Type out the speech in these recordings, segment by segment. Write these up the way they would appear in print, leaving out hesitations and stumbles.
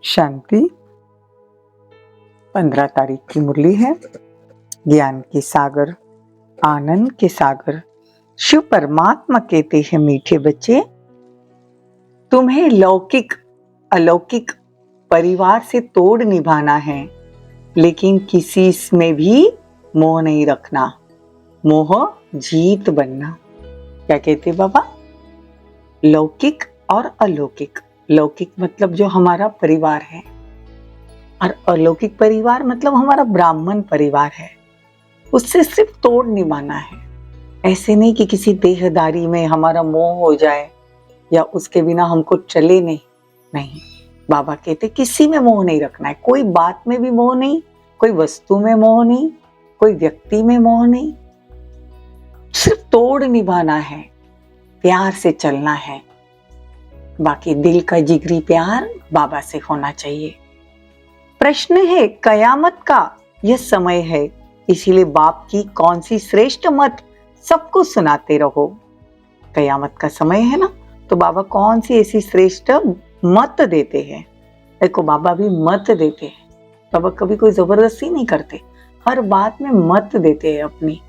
शांति 15 तारीख की मुरली है। ज्ञान के सागर, आनंद के सागर शिव परमात्मा कहते हैं, मीठे बच्चे, तुम्हें लौकिक अलौकिक परिवार से तोड़ निभाना है, लेकिन किसी में भी मोह नहीं रखना। मोह जीत बनना। क्या कहते बाबा? लौकिक और अलौकिक। लौकिक मतलब जो हमारा परिवार है, और अलौकिक परिवार मतलब हमारा ब्राह्मण परिवार है। उससे सिर्फ तोड़ निभाना है। ऐसे नहीं कि किसी देहदारी में हमारा मोह हो जाए या उसके बिना हमको चले नहीं। बाबा कहते किसी में मोह नहीं रखना है। कोई बात में भी मोह नहीं, कोई वस्तु में मोह नहीं, कोई व्यक्ति में मोह नहीं। सिर्फ तोड़ निभाना है, प्यार से चलना है। बाकी दिल का जिगरी प्यार बाबा से होना चाहिए। प्रश्न है, कयामत का यह समय है, इसीलिए बाप की कौन सी श्रेष्ठ मत सबको सुनाते रहो। कयामत का समय है ना, तो बाबा कौन सी ऐसी श्रेष्ठ मत देते हैं। देखो, बाबा भी मत देते हैं। बाबा कभी कोई जबरदस्ती नहीं करते, हर बात में मत देते हैं अपनी।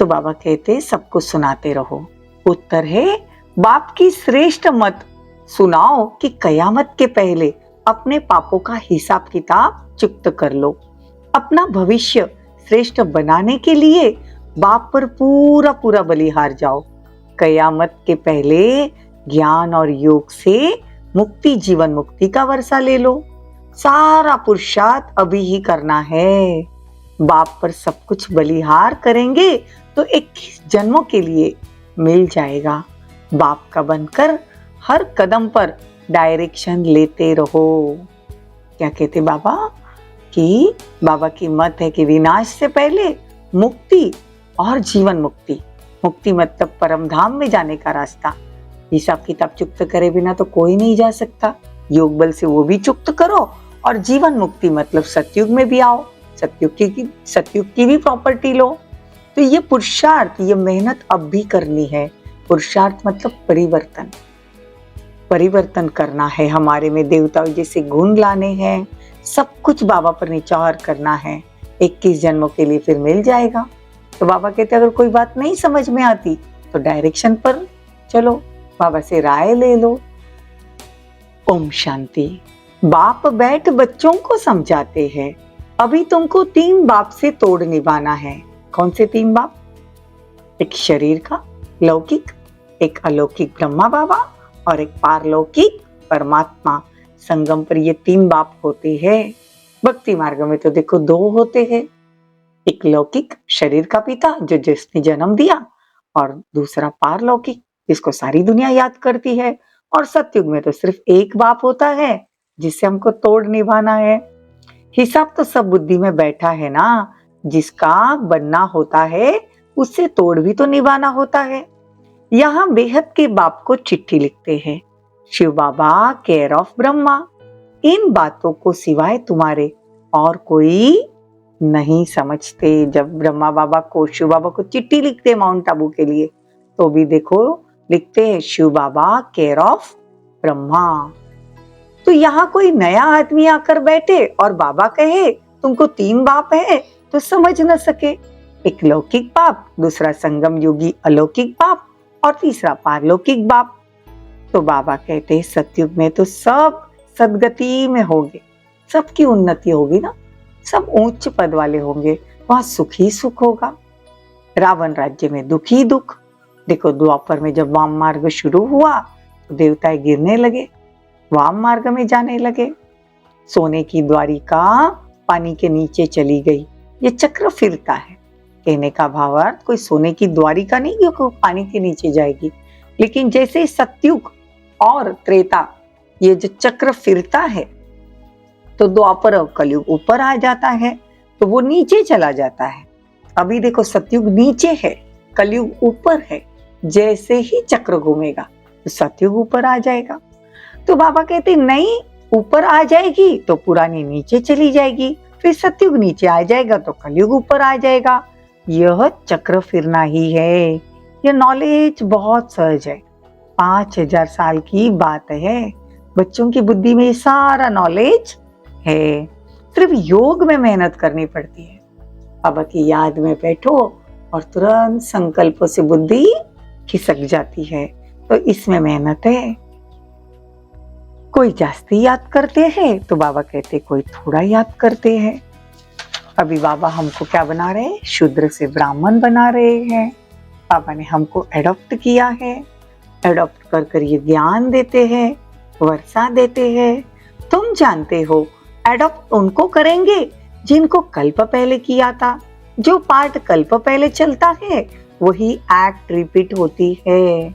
तो बाबा कहते सबको सुनाते रहो। उत्तर है, बाप की श्रेष्ठ मत सुनाओ कि कयामत के पहले अपने पापों का हिसाब किताब चुक्त कर लो। अपना भविष्य श्रेष्ठ बनाने के लिए बाप पर पूरा पूरा बलिहार जाओ। कयामत के पहले ज्ञान और योग से मुक्ति, जीवन मुक्ति का वर्षा ले लो। सारा पुरुषार्थ अभी ही करना है। बाप पर सब कुछ बलिहार करेंगे तो 21 जन्मों के लिए मिल जाएगा। बाप का बनकर हर कदम पर डायरेक्शन लेते रहो। क्या कहते बाबा? कि बाबा की मत है कि विनाश से पहले मुक्ति और जीवन मुक्ति। मुक्ति मतलब परम धाम में जाने का रास्ता। हिसाब किताब चुक्त करे बिना तो कोई नहीं जा सकता। योग बल से वो भी चुक्त करो, और जीवन मुक्ति मतलब सतयुग में भी आओ, सतयुग की भी प्रॉपर्टी लो। तो ये पुरुषार्थ, ये मेहनत अब भी करनी है। पुरुषार्थ मतलब परिवर्तन करना है। हमारे में देवताओं जैसे गुण लाने हैं। सब कुछ बाबा पर निचार करना है। 21 जन्मों के लिए फिर मिल जाएगा। तो बाबा कहते अगर कोई बात नहीं समझ में आती तो डायरेक्शन पर चलो, बाबा से राय ले लो। ओम शांति। बाप बैठ बच्चों को समझाते हैं, अभी तुमको 3 बाप से तोड़ निभाना है। कौन से 3 बाप? एक शरीर का लौकिक, एक अलौकिक ब्रह्मा बाबा, और एक पारलौकिक परमात्मा। संगम पर ये 3 बाप होते हैं। भक्ति मार्ग में तो देखो 2 होते हैं। एक लौकिक शरीर का पिता जो जिसने जन्म दिया, और दूसरा पारलौकिक जिसको सारी दुनिया याद करती है। और सतयुग में तो सिर्फ एक बाप होता है जिससे हमको तोड़ निभाना है। हिसाब तो सब बुद्धि में बैठा है ना। जिसका बनना होता है उससे तोड़ भी तो निभाना होता है। यहाँ बेहद के बाप को चिट्ठी लिखते हैं, शिव बाबा केयर ऑफ ब्रह्मा। इन बातों को सिवाय तुम्हारे और कोई नहीं समझते। जब ब्रह्मा बाबा को, शिव बाबा को चिट्ठी लिखते माउंट आबू के लिए, तो भी देखो लिखते हैं शिव बाबा केयर ऑफ ब्रह्मा। तो यहाँ कोई नया आदमी आकर बैठे और बाबा कहे तुमको 3 बाप है तो समझ न सके। एक लौकिक बाप, दूसरा संगम योगी अलौकिक बाप, और तीसरा पारलौकिक बाप। तो बाबा कहते हैं सतयुग में तो सब सदगति में होंगे, सबकी उन्नति होगी ना, सब उच्च पद वाले होंगे। वहां सुख ही सुख होगा। रावण राज्य में दुख ही दुख। देखो द्वापर में जब वाम मार्ग शुरू हुआ तो देवताएं गिरने लगे, वाम मार्ग में जाने लगे। सोने की द्वारिका पानी के नीचे चली गई। ये चक्र फिरता है। कहने का भावार्थ कोई सोने की द्वारिका नहीं जो पानी के नीचे जाएगी, लेकिन जैसे सतयुग और त्रेता ये जो चक्र फिरता है, तो द्वापर और कलयुग ऊपर आ जाता है तो वो नीचे चला जाता है। अभी देखो सतयुग नीचे है, कलयुग ऊपर है। जैसे ही चक्र घूमेगा तो सतयुग ऊपर आ जाएगा। तो बाबा कहते नहीं, ऊपर आ जाएगी तो पुरानी नीचे चली जाएगी, फिर सतयुग नीचे आ जाएगा तो कलयुग ऊपर आ जाएगा। यह चक्र फिरना ही है। यह नॉलेज बहुत सहज है। 5000 साल की बात है। बच्चों की बुद्धि में ये सारा नॉलेज है, सिर्फ योग में मेहनत करनी पड़ती है। बाबा की याद में बैठो और तुरंत संकल्पों से बुद्धि खिसक जाती है, तो इसमें मेहनत है। कोई जास्ती याद करते हैं तो बाबा कहते कोई थोड़ा याद करते हैं। अभी बाबा हमको क्या बना रहे हैं? शूद्र से ब्राह्मण बना रहे हैं। बाबा ने हमको एडॉप्ट किया है, एडॉप्ट कर कर ये ज्ञान देते हैं, वर्षा देते हैं। तुम जानते हो एडॉप्ट उनको करेंगे जिनको कल्प पहले किया था। जो पार्ट कल्प पहले चलता है वही एक्ट रिपीट होती है,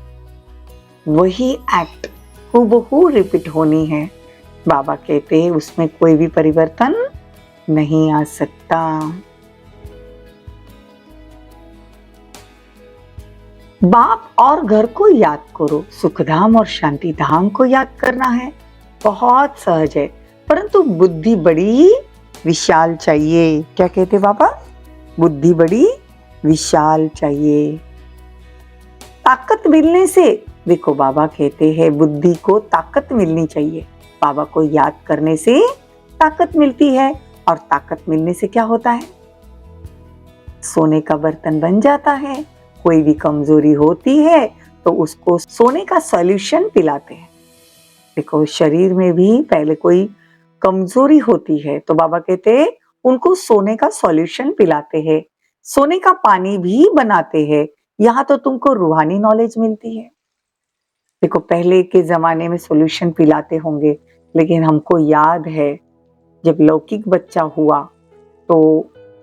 वही एक्ट हूबहू रिपीट होनी है। बाबा कहते हैं उसमें कोई भी परिवर्तन नहीं आ सकता। बाप और घर को याद करो, सुखधाम और शांति धाम को याद करना है, बहुत सहज है, परंतु बुद्धि बड़ी विशाल चाहिए। क्या कहते बाबा? बुद्धि बड़ी विशाल चाहिए। ताकत मिलने से, देखो बाबा कहते हैं बुद्धि को ताकत मिलनी चाहिए। बाबा को याद करने से ताकत मिलती है, और ताकत मिलने से क्या होता है? सोने का बर्तन बन जाता है। कोई भी कमजोरी होती है तो उसको सोने का सॉल्यूशन पिलाते हैं। देखो शरीर में भी पहले कोई कमजोरी होती है तो बाबा कहते हैं उनको सोने का सॉल्यूशन पिलाते हैं, सोने का पानी भी बनाते हैं। यहाँ तो तुमको रूहानी नॉलेज मिलती है। देखो पहले के जमाने में सॉल्यूशन पिलाते होंगे, लेकिन हमको याद है जब लौकिक बच्चा हुआ तो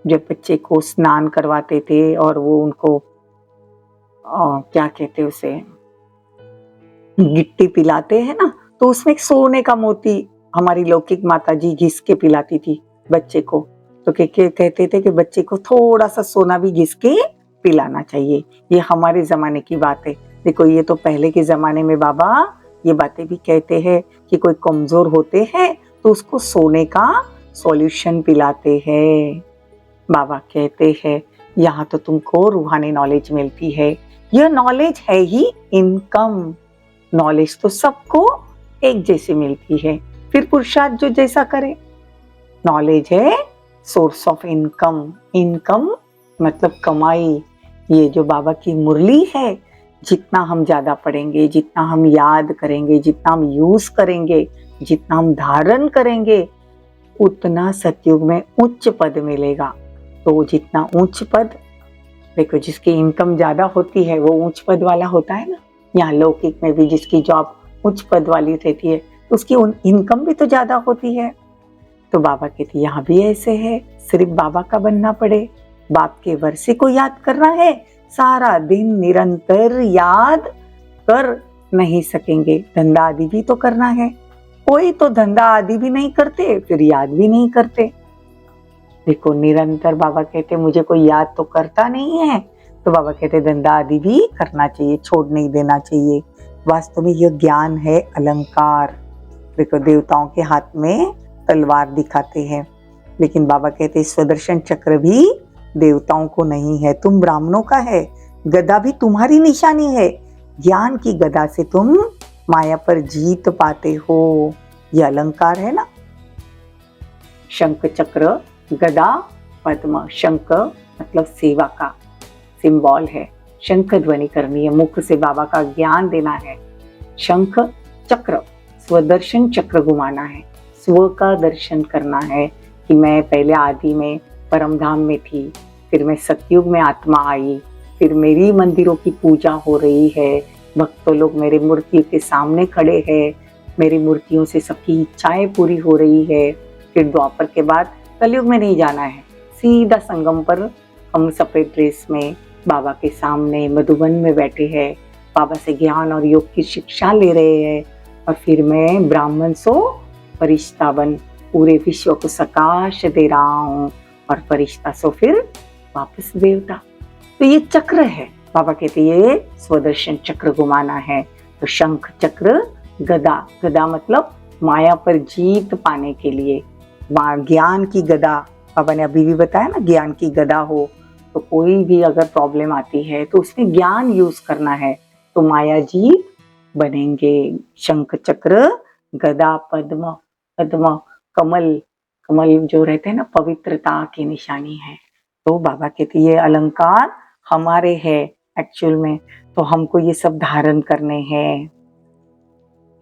जब बच्चे को स्नान करवाते थे और वो उनको क्या कहते उसे, गिट्टी पिलाते हैं ना, तो उसमें एक सोने का मोती हमारी लौकिक माता जी घिस के पिलाती थी बच्चे को। तो कहते थे कि बच्चे को थोड़ा सा सोना भी घिस के पिलाना चाहिए। ये हमारे जमाने की बात है। देखो ये तो पहले के जमाने में बाबा ये बातें भी कहते हैं कि कोई कमजोर होते हैं तो उसको सोने का सॉल्यूशन पिलाते हैं। बाबा कहते हैं यहाँ तो तुमको रूहानी नॉलेज मिलती है। यह नॉलेज है ही इनकम। नॉलेज तो सबको एक जैसे मिलती है, फिर पुरुषार्थ जो जैसा करे। नॉलेज है सोर्स ऑफ इनकम। इनकम मतलब कमाई। ये जो बाबा की मुरली है, जितना हम ज्यादा पढ़ेंगे, जितना हम याद करेंगे, जितना हम यूज करेंगे, जितना हम धारण करेंगे, उतना सतयुग में उच्च पद मिलेगा। तो जितना उच्च पद, देखो जिसकी इनकम ज्यादा होती है वो उच्च पद वाला होता है ना। यहाँ लौकिक में भी जिसकी जॉब उच्च पद वाली रहती है उसकी इनकम भी तो ज्यादा होती है। तो बाबा कहते यहाँ भी ऐसे है, सिर्फ बाबा का बनना पड़े। बाप के वर्षे को याद करना है, सारा दिन निरंतर याद कर नहीं सकेंगे। धंधा आदि भी तो करना है। कोई तो धंधा आदि भी नहीं करते, फिर याद भी नहीं करते। देखो निरंतर बाबा कहते मुझे कोई याद तो करता नहीं है, तो बाबा कहते धंधा आदि भी करना चाहिए, छोड़ नहीं देना चाहिए। वास्तव में यह ज्ञान है अलंकार। देखो देवताओं के हाथ में तलवार दिखाते हैं, लेकिन बाबा कहते स्वदर्शन चक्र भी देवताओं को नहीं है, तुम ब्राह्मणों का है। गदा भी तुम्हारी निशानी है। ज्ञान की गदा से तुम माया पर जीत पाते हो। यह अलंकार है ना। शंख चक्र गदा पद्म। शंख मतलब सेवा का सिंबल है। शंख ध्वनि करनी है, मुख से बाबा का ज्ञान देना है। शंख चक्र स्वदर्शन चक्र घुमाना है, स्व का दर्शन करना है कि मैं पहले आदि में परम धाम में थी, फिर मैं सतयुग में आत्मा आई, फिर मेरी मंदिरों की पूजा हो रही है, भक्तों लोग मेरे मूर्तियों के सामने खड़े हैं, मेरी मूर्तियों से सबकी इच्छाएं पूरी हो रही है। फिर द्वापर के बाद कलयुग में नहीं जाना है, सीधा संगम पर हम सफेद ड्रेस में बाबा के सामने मधुबन में बैठे हैं, बाबा से ज्ञान और योग की शिक्षा ले रहे हैं। और फिर मैं ब्राह्मण सो फरिश्ता बन पूरे विश्व को सकाश दे रहा हूँ, और फरिश्ता सो फिर वापस देवता। तो ये चक्र है। बाबा कहते ये स्वदर्शन चक्र घुमाना है। तो शंख चक्र गदा, गदा मतलब माया पर जीत पाने के लिए। ज्ञान की गदा, बाबा ने अभी भी बताया ना, ज्ञान की गदा हो तो कोई भी अगर प्रॉब्लम आती है तो उसमें ज्ञान यूज करना है तो माया जीत बनेंगे। शंख चक्र गदा, पद्म, पद्म, कमल, कमल जो रहते हैं ना, पवित्रता की निशानी है। तो बाबा कहते ये अलंकार हमारे हैं एक्चुअल में, तो हमको ये सब धारण करने हैं।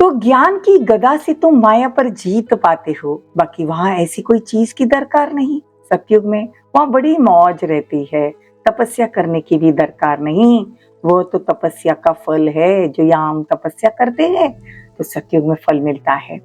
तो ज्ञान की गदा से तुम माया पर जीत पाते हो, बाकी वहां ऐसी कोई चीज की दरकार नहीं। सतयुग में वहां बड़ी मौज रहती है, तपस्या करने की भी दरकार नहीं। वो तो तपस्या का फल है, जो यहाँ हम तपस्या करते हैं तो सतयुग में फल मिलता है।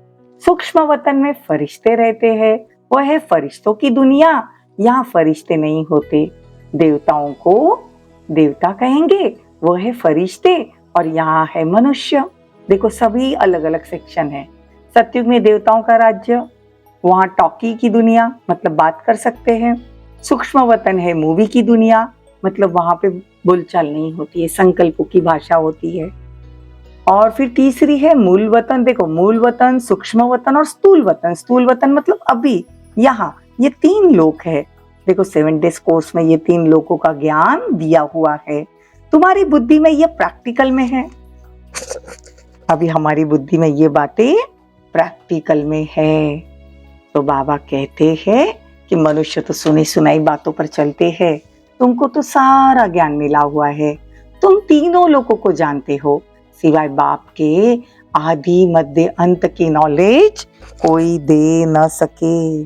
सूक्ष्म वतन में फरिश्ते रहते हैं, वह है फरिश्तों की दुनिया। यहाँ फरिश्ते नहीं होते, देवताओं को देवता कहेंगे, वो है फरिश्ते, और यहाँ है मनुष्य। देखो सभी अलग अलग सेक्शन है। सतयुग में देवताओं का राज्य, वहां टॉकी की दुनिया, मतलब बात कर सकते हैं। सूक्ष्म वतन है मूवी की दुनिया, मतलब वहां पे बोलचाल नहीं होती है, संकल्पों की भाषा होती है। और फिर तीसरी है मूल वतन। देखो मूल वतन, सूक्ष्म वतन और स्थूल वतन। स्थूल वतन मतलब अभी यहाँ, ये 3 लोक है। देखो 7 डेज कोर्स में ये 3 लोकों का ज्ञान दिया हुआ है। तुम्हारी बुद्धि में ये प्रैक्टिकल में है, अभी हमारी बुद्धि में ये बातें प्रैक्टिकल में है। तो बाबा कहते हैं कि मनुष्य तो सुनी सुनाई बातों पर चलते हैं, तुमको तो सारा ज्ञान मिला हुआ है, तुम तीनों लोगों को जानते हो, सिवाय बाप के आदि मध्य अंत की नॉलेज कोई दे न सके।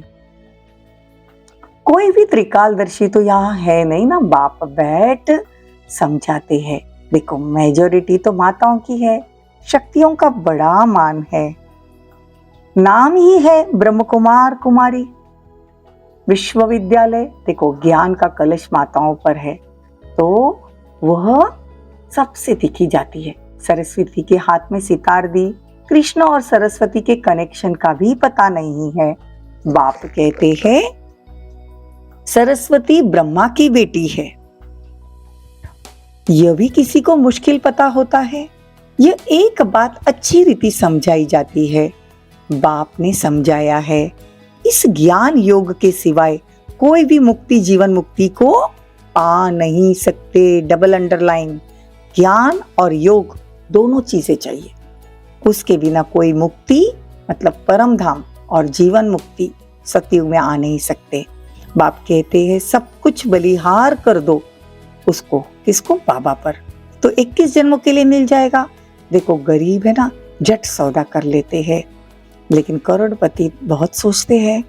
कोई भी त्रिकालदर्शी तो यहाँ है नहीं ना, बाप बैठ समझाते हैं। देखो मेजॉरिटी तो माताओं की है, शक्तियों का बड़ा मान है, नाम ही है ब्रह्म कुमार कुमारी विश्वविद्यालय। देखो ज्ञान का कलश माताओं पर है, तो वह सबसे दिखी जाती है। सरस्वती के हाथ में सितार दी, कृष्ण और सरस्वती के कनेक्शन का भी पता नहीं है। बाप कहते हैं सरस्वती ब्रह्मा की बेटी है, यह भी किसी को मुश्किल पता होता है। यह एक बात अच्छी रीति समझाई जाती है, बाप ने समझाया है। इस ज्ञान योग के सिवाय कोई भी मुक्ति जीवन मुक्ति को पा नहीं सकते। डबल अंडरलाइन, ज्ञान और योग दोनों चीजें चाहिए, उसके बिना कोई मुक्ति मतलब परम धाम और जीवन मुक्ति सतयुग में आ नहीं सकते। बाप कहते हैं सब कुछ बलिहार कर दो उसको, किसको? बाबा पर, तो 21 जन्मों के लिए मिल जाएगा। देखो गरीब है ना, झट सौदा कर लेते हैं, लेकिन करोड़पति बहुत सोचते हैं।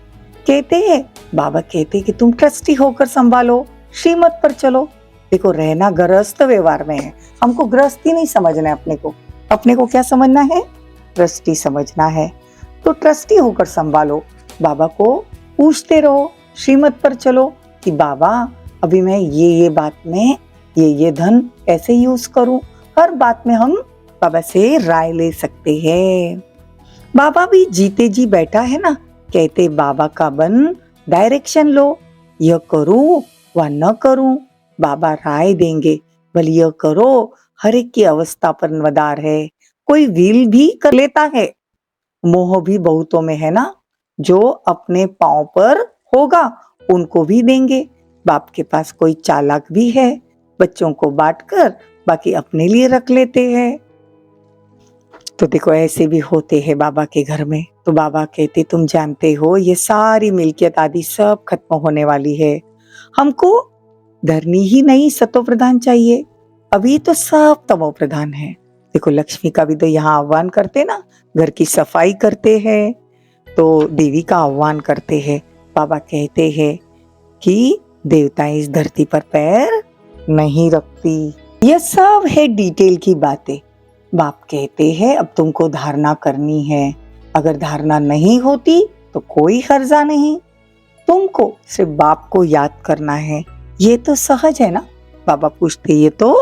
कहते हैं बाबा कहते हैं कि तुम ट्रस्टी होकर संभालो, श्रीमत पर चलो। देखो रहना गृहस्थ व्यवहार में है, हमको गृहस्थी नहीं समझना है, अपने को क्या समझना है? ट्रस्टी समझना है। तो ट्रस्टी होकर संभालो, बाबा को पूछते रहो, श्रीमत पर चलो कि बाबा अभी मैं ये बात में ये धन कैसे यूज करूं। हर बात में हम बाबा से राय ले सकते हैं। बाबा भी जीते जी बैठा है ना, कहते बाबा का बन डायरेक्शन लो, यह करूं व न करूं, बाबा राय देंगे, भले यह करो। हर एक की अवस्था पर नवादार है, कोई विल भी कर लेता है, मोह भी बहुतों में है ना, जो अपने पांव पर होगा उनको भी देंगे। बाप के पास कोई चालाक भी है, बच्चों को बांटकर बाकी अपने लिए रख लेते हैं। तो देखो ऐसे भी होते हैं बाबा के घर में। तो बाबा कहते तुम जानते हो ये सारी मिल्कियत आदि सब खत्म होने वाली है, हमको धरनी ही नहीं सतो प्रधान चाहिए, अभी तो सब तमो प्रधान है। देखो लक्ष्मी का भी तो यहाँ आह्वान करते ना, घर की सफाई करते हैं तो देवी का आह्वान करते हैं। बाबा कहते हैं कि देवताएं इस धरती पर पैर नहीं रखती। यह सब है डिटेल की बातें। बाप कहते हैं अब तुमको धारणा करनी है, अगर धारणा नहीं होती तो कोई हर्जा नहीं, तुमको सिर्फ बाप को याद करना है। ये तो सहज है ना? बाबा पूछते ये तो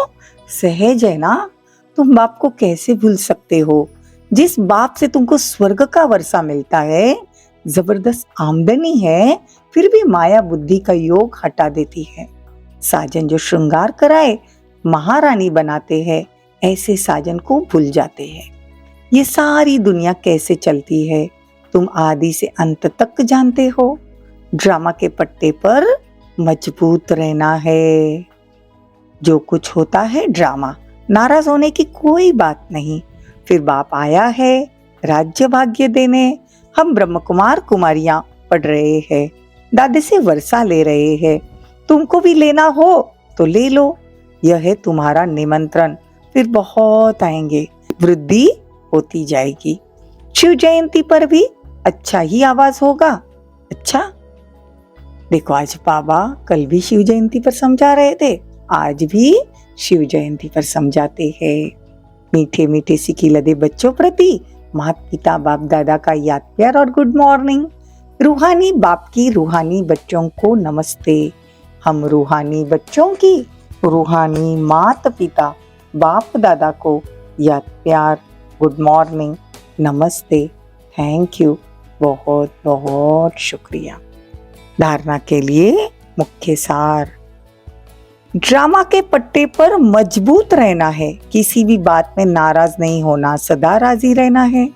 सहज है ना, तुम बाप को कैसे भूल सकते हो? जिस बाप से तुमको स्वर्ग का वर्षा मिलता है, जबरदस्त आमदनी है, फिर भी माया बुद्धि का योग हटा देती है। साजन जो श्रृंगार कराए महारानी बनाते हैं, ऐसे साजन को भूल जाते हैं। ये सारी दुनिया कैसे चलती है तुम आदि से अंत तक जानते हो। ड्रामा के पट्टे पर मजबूत रहना है, जो कुछ होता है ड्रामा, नाराज होने की कोई बात नहीं। फिर बाप आया है, राज्य भाग्य देने हम ब्रह्म कुमार कुमारियां पढ़ रहे हैं, दादी से वर्षा ले रहे हैं। तुमको भी लेना हो तो ले लो, यह है तुम्हारा निमंत्रण, फिर बहुत आएंगे, वृद्धि होती जाएगी। शिव जयंती पर भी अच्छा ही आवाज होगा। अच्छा, देखो आज बाबा कल भी शिव जयंती पर समझा रहे थे, आज भी शिव जयंती पर समझाते हैं। मीठे मीठे सिकी लदे बच्चों प्रति माता पिता बाप दादा का याद प्यार और गुड मॉर्निंग। रूहानी बाप की रूहानी बच्चों को नमस्ते। हम रूहानी बच्चों की रूहानी माता पिता बाप दादा को याद प्यार गुड मॉर्निंग नमस्ते थैंक यू बहुत बहुत शुक्रिया। धारणा के लिए मुख्य सार, ड्रामा के पट्टे पर मजबूत रहना है, किसी भी बात में नाराज नहीं होना, सदा राजी रहना है।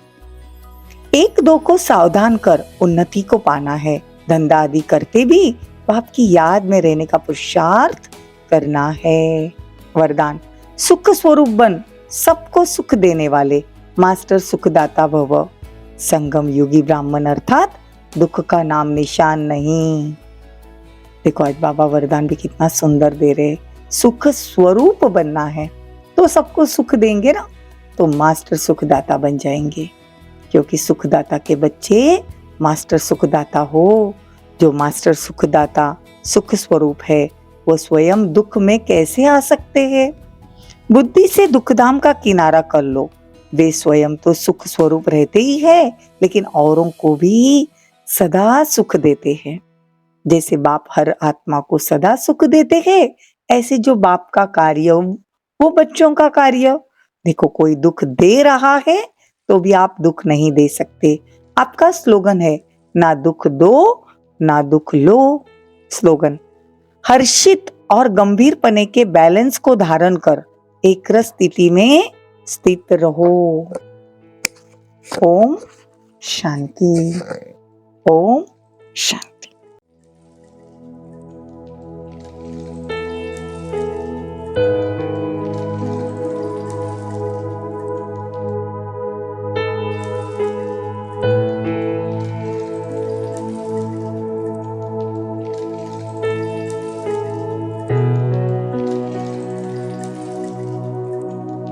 एक दो को सावधान कर उन्नति को पाना है, धंधा आदि करते भी बाप की याद में रहने का पुरुषार्थ करना है। वरदान, सुख स्वरूप बन, सबको सुख देने वाले, मास्टर सुखदाता भव। संगम युगी ब्राह्मण अर्थात दुख का नाम निशान नहीं। देखो आज बाबा वरदान भी कितना सुंदर दे रहे, सुख स्वरूप बनना है तो सबको सुख देंगे ना, तो मास्टर सुखदाता बन जाएंगे, क्योंकि सुखदाता के बच्चे मास्टर सुखदाता हो। जो मास्टर सुखदाता सुख स्वरूप है वो स्वयं दुख में कैसे आ सकते हैं। बुद्धि से दुखधाम का किनारा कर लो, वे स्वयं तो सुख स्वरूप रहते ही है, लेकिन औरों को भी सदा सुख देते हैं। जैसे बाप हर आत्मा को सदा सुख देते हैं, ऐसे जो बाप का कार्य वो बच्चों का कार्य। देखो कोई दुख दे रहा है तो भी आप दुख नहीं दे सकते। आपका स्लोगन है, ना दुख दो ना दुख लो। स्लोगन, हर्षित और गंभीर पने के बैलेंस को धारण कर एक रस स्थिति में स्थित रहो। ओम शांति। ओम शांति।